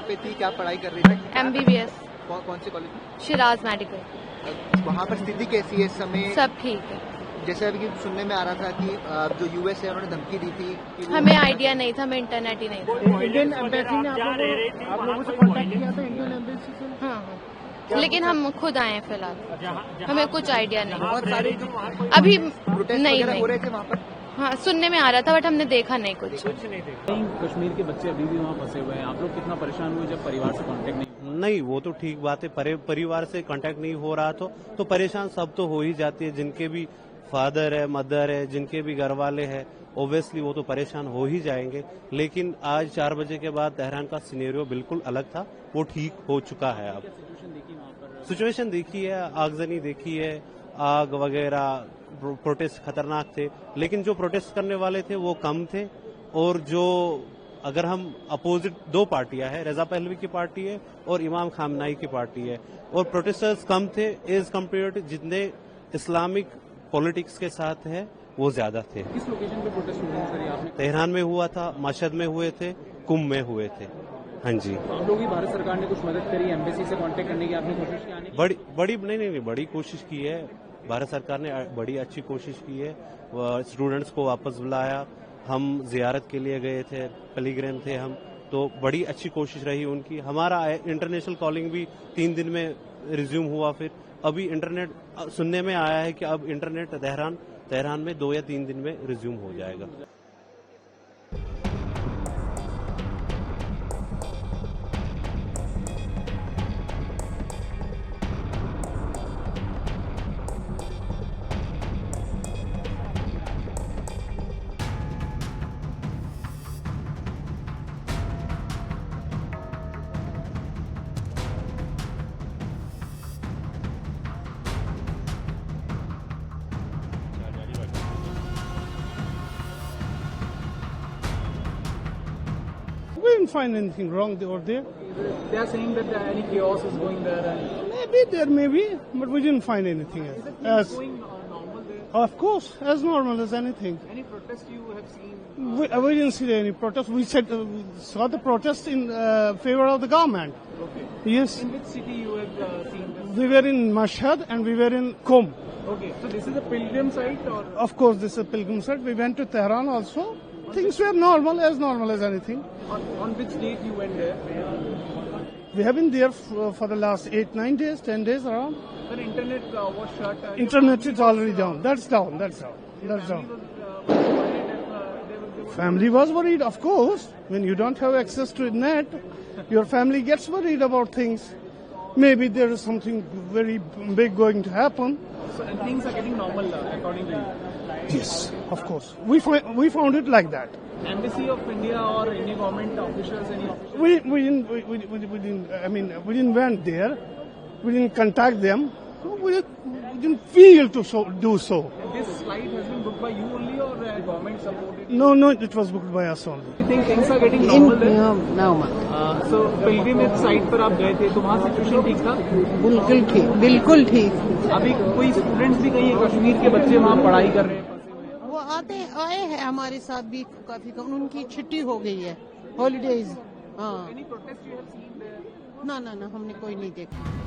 पे थी, क्या पढ़ाई कर रही थी? MBBS। कौन से कॉलेज में? शिराज मेडिकल। वहाँ पर स्थिति कैसी है इस समय? सब ठीक है। जैसे अभी सुनने में आ रहा था कि जो यूएस है उन्होंने धमकी दी थी कि हमें आइडिया नहीं था, हमें इंटरनेट ही नहीं था। इंडियन एम्बेसी ने आप लोगों से कांटेक्ट किया था, इंडियन एम्बेसी से? हाँ, लेकिन हम खुद आए हैं फिलहाल, हमें कुछ आइडिया नहीं। बहुत सारे अभी प्रोटेस्ट नहीं वगैरह हो रहे थे वहाँ पर। हाँ, सुनने में आ रहा था बट हमने देखा नहीं कुछ। कश्मीर के बच्चे अभी भी वहाँ फंसे हुए हैं, आप लोग कितना परेशान हुए जब परिवार से कांटेक्ट नहीं, वो तो ठीक बात है, परिवार से कांटेक्ट नहीं हो रहा तो परेशान सब तो हो ही जाती है। जिनके भी फादर है, मदर है, जिनके भी घर वाले हैं, ओब्वियसली वो तो परेशान हो ही जाएंगे। लेकिन आज 4 बजे के बाद तेहरान का सिनेरियो बिल्कुल अलग था, वो ठीक हो चुका है। अब सिचुएशन देखी है, आगजनी देखी है, आग वगैरह, प्रोटेस्ट खतरनाक थे, लेकिन जो प्रोटेस्ट करने वाले थे वो कम थे। और जो अगर हम अपोजिट 2 पार्टियां हैं, रजा पहलवी की पार्टी है और इमाम खामनाई की पार्टी है, और प्रोटेस्टर्स कम थे एज कम्पेयर टू जितने इस्लामिक पॉलिटिक्स के साथ है वो ज्यादा थे। किस लोकेशन पे प्रोटेस्ट हुआ सर आपने? तेहरान में हुआ था, मशहद में हुए थे, कुंभ में हुए थे। हाँ जी। आप लोग भी भारत सरकार ने कुछ मदद करी, एम्बेसी से कांटेक्ट करने की आपने कोशिश की? बड़ी कोशिश की है भारत सरकार ने, बड़ी अच्छी कोशिश की है। स्टूडेंट्स को वापस बुलाया, हम जियारत के लिए गए थे, पिलग्रिम थे हम, तो बड़ी अच्छी कोशिश रही उनकी। हमारा इंटरनेशनल कॉलिंग भी 3 दिन में रिज्यूम हुआ। फिर अभी इंटरनेट सुनने में आया है कि अब इंटरनेट तेहरान में 2 या 3 दिन में रिज्यूम हो जाएगा। We didn't find anything wrong over there. They are saying that any chaos is going there. Maybe there may be, but we didn't find anything else. Is it going normal there? Of course, as normal as anything. Any protest you have seen? We didn't see any protest. We saw the protest in favor of the government. Okay. Yes. In which city you have seen this? We were in Mashhad and we were in Qom. Okay. So this is a pilgrim site or? Of course, this is a pilgrim site. We went to Tehran also. Things were normal as anything. On which date you went there? We have been there for the last 8, 9 days, 10 days around. The internet was shut. Internet is already down. That's down. Family was worried, of course. When you don't have access to net, your family gets worried about things. Maybe there is something very big going to happen. So and things are getting normal according to you? Yes, of course. We found it like that. Embassy of India or any government officials, any officials? We didn't went there. We didn't contact them. We didn't feel to do so. This flight has been booked by you only or government supported? No, it was booked by us only. You think things are getting normal there? normal. So pilgrimage site पर आप गए थे तो वहाँ situation ठीक था? बिल्कुल ठीक। अभी कोई स्टूडेंट्स भी कहीं कश्मीर के बच्चे वहाँ पढ़ाई कर रहे हैं? वो आए हैं हमारे साथ भी काफी कम, उनकी छुट्टी हो गई है, हॉलीडेज। हाँ। Any protest you have seen there? ना हमने कोई नहीं देखा।